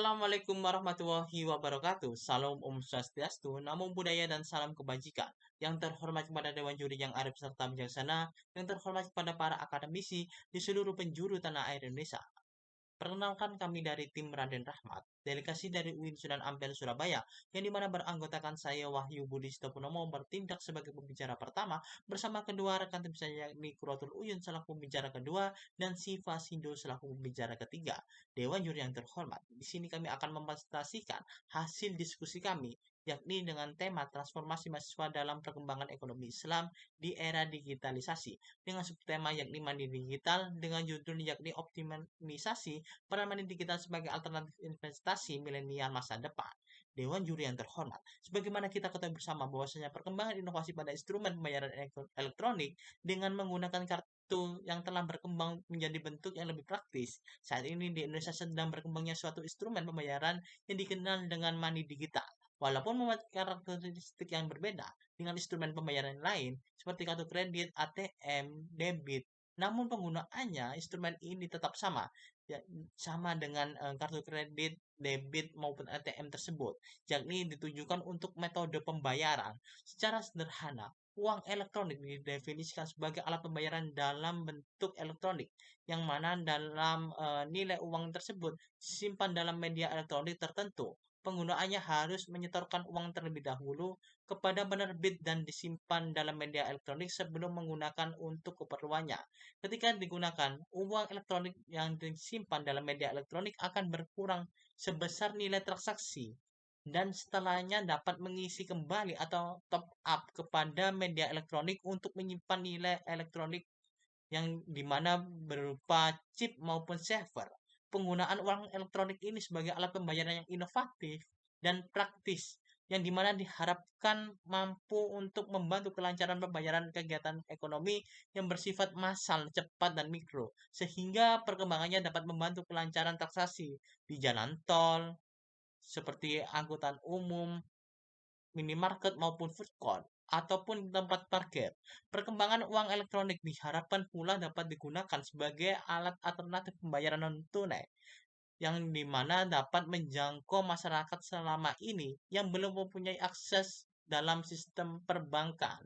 Assalamualaikum warahmatullahi wabarakatuh. Salam Om Swastiastu, Namo Buddhaya dan salam kebajikan. Yang terhormat kepada Dewan Juri yang arif serta bijaksana, yang terhormat kepada para akademisi di seluruh penjuru tanah air Indonesia. Perkenalkan kami dari tim Raden Rahmat, delegasi dari UIN Sunan Ampel Surabaya, yang dimana beranggotakan saya Wahyu Budi Sitopunomo bertindak sebagai pembicara pertama bersama kedua rekan tim saya yakni Kuratul Uyun selaku pembicara kedua dan Siva Sindo selaku pembicara ketiga. Dewan Juri yang terhormat, di sini kami akan mempresentasikan hasil diskusi kami yakni dengan tema transformasi mahasiswa dalam perkembangan ekonomi Islam di era digitalisasi dengan subtema yakni mandi digital dengan judul yakni optimalisasi peran money digital sebagai alternatif investasi milenial masa depan. Dewan Juri yang terhormat, sebagaimana kita ketahui bersama bahwasanya perkembangan inovasi pada instrumen pembayaran elektronik dengan menggunakan kartu yang telah berkembang menjadi bentuk yang lebih praktis. Saat ini di Indonesia sedang berkembangnya suatu instrumen pembayaran yang dikenal dengan money digital. Walaupun memiliki karakteristik yang berbeda dengan instrumen pembayaran lain seperti kartu kredit, ATM, debit, namun penggunaannya instrumen ini tetap sama, ya, sama dengan kartu kredit, debit maupun ATM tersebut, yakni ditujukan untuk metode pembayaran. Secara sederhana, uang elektronik didefinisikan sebagai alat pembayaran dalam bentuk elektronik, yang mana dalam nilai uang tersebut disimpan dalam media elektronik tertentu. Penggunaannya harus menyetorkan uang terlebih dahulu kepada penerbit dan disimpan dalam media elektronik sebelum menggunakan untuk keperluannya. Ketika digunakan, uang elektronik yang disimpan dalam media elektronik akan berkurang sebesar nilai transaksi dan setelahnya dapat mengisi kembali atau top up kepada media elektronik untuk menyimpan nilai elektronik yang dimana berupa chip maupun server. Penggunaan uang elektronik ini sebagai alat pembayaran yang inovatif dan praktis, yang dimana diharapkan mampu untuk membantu kelancaran pembayaran kegiatan ekonomi yang bersifat massal, cepat, dan mikro, sehingga perkembangannya dapat membantu kelancaran transaksi di jalan tol, seperti angkutan umum, minimarket maupun food court, ataupun di tempat parkir. Perkembangan uang elektronik diharapkan pula dapat digunakan sebagai alat alternatif pembayaran non-tunai, yang dimana dapat menjangkau masyarakat selama ini yang belum mempunyai akses dalam sistem perbankan.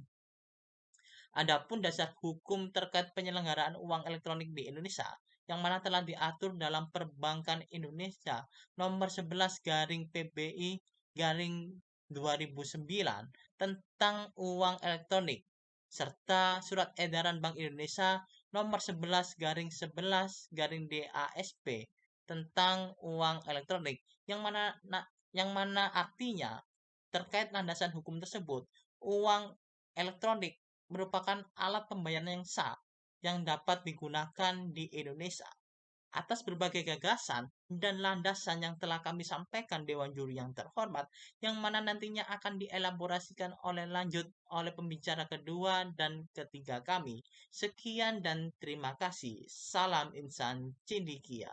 Adapun dasar hukum terkait penyelenggaraan uang elektronik di Indonesia, yang mana telah diatur dalam Perbankan Indonesia nomor 11 garing PBI garing 2009 tentang uang elektronik, serta surat edaran Bank Indonesia nomor 11 garing 11 garing DASP tentang uang elektronik, yang mana artinya terkait landasan hukum tersebut, uang elektronik merupakan alat pembayaran yang sah yang dapat digunakan di Indonesia. Atas berbagai gagasan dan landasan yang telah kami sampaikan Dewan Juri yang terhormat, yang mana nantinya akan dielaborasikan oleh pembicara kedua dan ketiga kami. Sekian dan terima kasih. Salam insan Cendekia.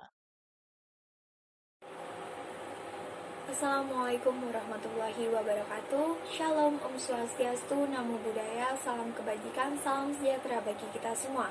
Assalamualaikum warahmatullahi wabarakatuh. Shalom, Om Swastiastu, Namo Buddhaya, salam kebajikan, salam sejahtera bagi kita semua.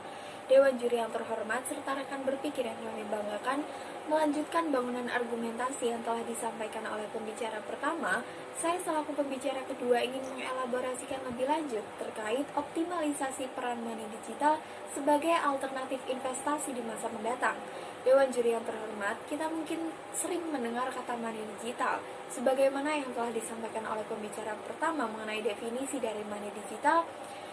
Dewan Juri yang terhormat serta rekan berpikir yang kami banggakan, melanjutkan bangunan argumentasi yang telah disampaikan oleh pembicara pertama, saya selaku pembicara kedua ingin mengelaborasikan lebih lanjut terkait optimalisasi peran money digital sebagai alternatif investasi di masa mendatang. Dewan Juri yang terhormat, kita mungkin sering mendengar kata money digital, sebagaimana yang telah disampaikan oleh pembicara pertama mengenai definisi dari money digital.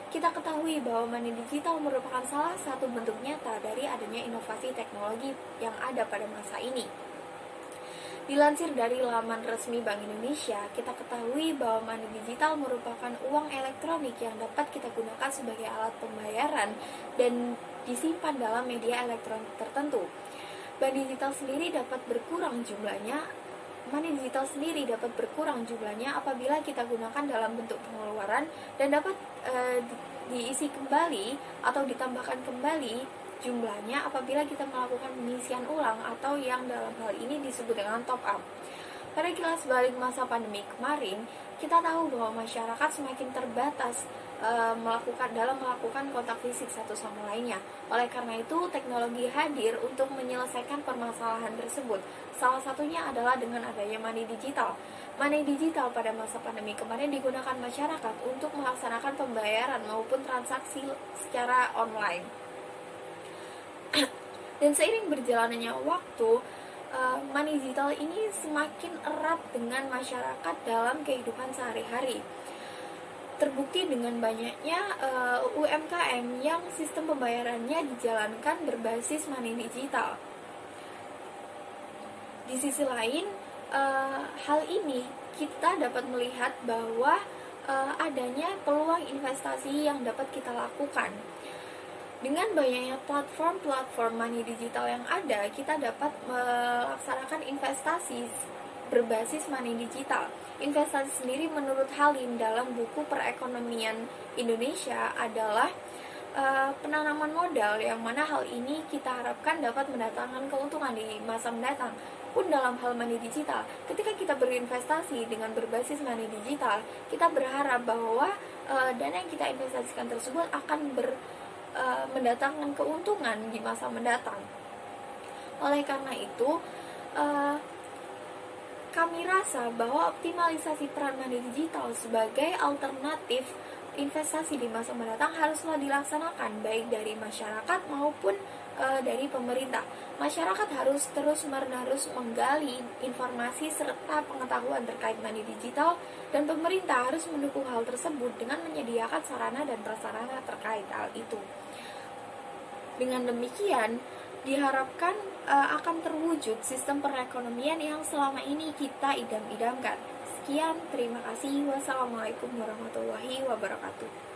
Kita ketahui bahwa money digital merupakan salah satu bentuk nyata dari adanya inovasi teknologi yang ada pada masa ini. Dilansir dari laman resmi Bank Indonesia, kita ketahui bahwa money digital merupakan uang elektronik yang dapat kita gunakan sebagai alat pembayaran dan disimpan dalam media elektronik tertentu. Money digital sendiri dapat berkurang jumlahnya apabila kita gunakan dalam bentuk pengeluaran dan dapat diisi kembali atau ditambahkan kembali jumlahnya apabila kita melakukan pengisian ulang atau yang dalam hal ini disebut dengan top up. Pada kilas balik masa pandemi kemarin, kita tahu bahwa masyarakat semakin terbatas melakukan kontak fisik satu sama lainnya. Oleh karena itu, teknologi hadir untuk menyelesaikan permasalahan tersebut. Salah satunya adalah dengan adanya money digital. Money digital pada masa pandemi kemarin digunakan masyarakat untuk melaksanakan pembayaran maupun transaksi secara online. Dan seiring berjalannya waktu, money digital ini semakin erat dengan masyarakat dalam kehidupan sehari-hari. Terbukti dengan banyaknya UMKM yang sistem pembayarannya dijalankan berbasis money digital. Di sisi lain, hal ini kita dapat melihat bahwa adanya peluang investasi yang dapat kita lakukan. Dengan banyaknya platform money digital yang ada, kita dapat melaksanakan investasi berbasis money digital. Investasi sendiri menurut Halim dalam buku Perekonomian Indonesia adalah penanaman modal, yang mana hal ini kita harapkan dapat mendatangkan keuntungan di masa mendatang. Pun dalam hal money digital, ketika kita berinvestasi dengan berbasis money digital, kita berharap bahwa dana yang kita investasikan tersebut akan mendatangkan keuntungan di masa mendatang. Oleh karena itu, kami rasa bahwa optimalisasi peran money digital sebagai alternatif investasi di masa mendatang haruslah dilaksanakan baik dari masyarakat maupun dari pemerintah. Masyarakat harus terus-menerus menggali informasi serta pengetahuan terkait money digital, dan pemerintah harus mendukung hal tersebut dengan menyediakan sarana dan prasarana terkait hal itu. Dengan demikian, diharapkan akan terwujud sistem perekonomian yang selama ini kita idam-idamkan. Sekian, terima kasih. Wassalamualaikum warahmatullahi wabarakatuh.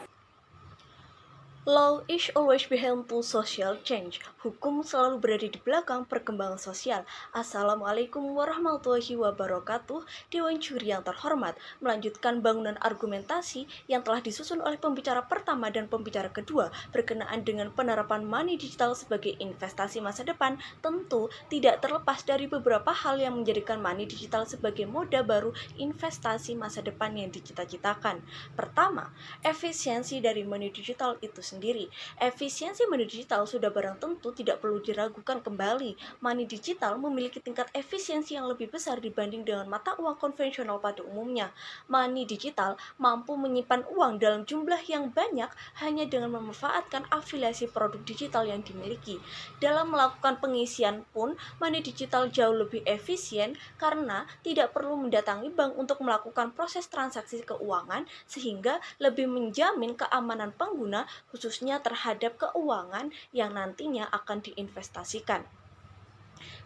Law is always behind to social change. Hukum selalu berada di belakang perkembangan sosial. Assalamualaikum warahmatullahi wabarakatuh. Dewan juri yang terhormat, melanjutkan bangunan argumentasi yang telah disusun oleh pembicara pertama dan pembicara kedua berkenaan dengan penerapan money digital sebagai investasi masa depan, tentu tidak terlepas dari beberapa hal yang menjadikan money digital sebagai moda baru investasi masa depan yang dicita-citakan. Pertama, efisiensi dari money digital itu sendiri. Efisiensi money digital sudah barang tentu tidak perlu diragukan kembali. Money digital memiliki tingkat efisiensi yang lebih besar dibanding dengan mata uang konvensional pada umumnya. Money digital mampu menyimpan uang dalam jumlah yang banyak hanya dengan memanfaatkan afiliasi produk digital yang dimiliki. Dalam melakukan pengisian pun, money digital jauh lebih efisien karena tidak perlu mendatangi bank untuk melakukan proses transaksi keuangan, sehingga lebih menjamin keamanan pengguna, khususnya terhadap keuangan yang nantinya akan diinvestasikan.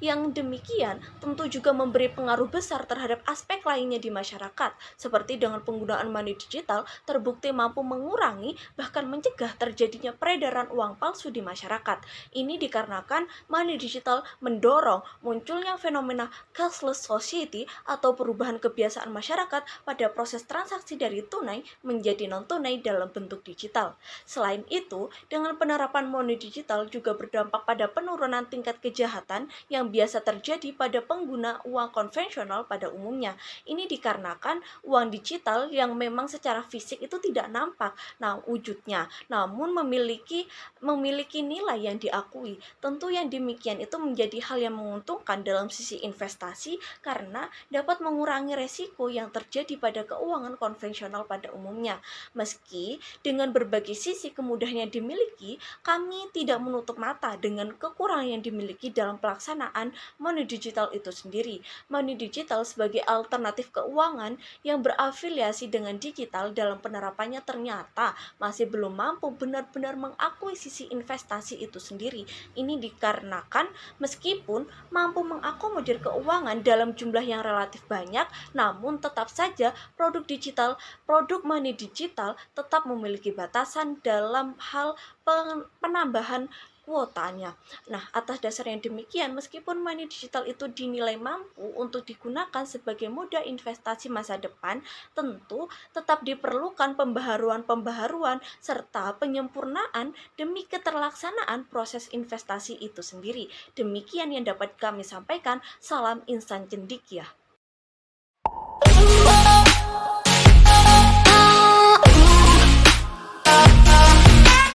Yang demikian tentu juga memberi pengaruh besar terhadap aspek lainnya di masyarakat, seperti dengan penggunaan money digital terbukti mampu mengurangi bahkan mencegah terjadinya peredaran uang palsu di masyarakat. Ini dikarenakan money digital mendorong munculnya fenomena cashless society atau perubahan kebiasaan masyarakat pada proses transaksi dari tunai menjadi non-tunai dalam bentuk digital. Selain itu, dengan penerapan money digital juga berdampak pada penurunan tingkat kejahatan yang biasa terjadi pada pengguna uang konvensional pada umumnya. Ini dikarenakan uang digital yang memang secara fisik itu tidak nampak wujudnya, namun memiliki nilai yang diakui. Tentu yang demikian itu menjadi hal yang menguntungkan dalam sisi investasi karena dapat mengurangi resiko yang terjadi pada keuangan konvensional pada umumnya. Meski dengan berbagai sisi kemudahan yang dimiliki, kami tidak menutup mata dengan kekurangan yang dimiliki dalam pelaksanaan money digital itu sendiri. Money digital sebagai alternatif keuangan yang berafiliasi dengan digital dalam penerapannya ternyata masih belum mampu benar-benar mengakuisisi investasi itu sendiri. Ini dikarenakan meskipun mampu mengakomodir keuangan dalam jumlah yang relatif banyak, namun tetap saja produk money digital tetap memiliki batasan dalam hal penambahan kuotanya. Nah, atas dasar yang demikian, meskipun money digital itu dinilai mampu untuk digunakan sebagai moda investasi masa depan, tentu tetap diperlukan pembaharuan serta penyempurnaan demi keterlaksanaan proses investasi itu sendiri. Demikian yang dapat kami sampaikan. Salam instan cendekia.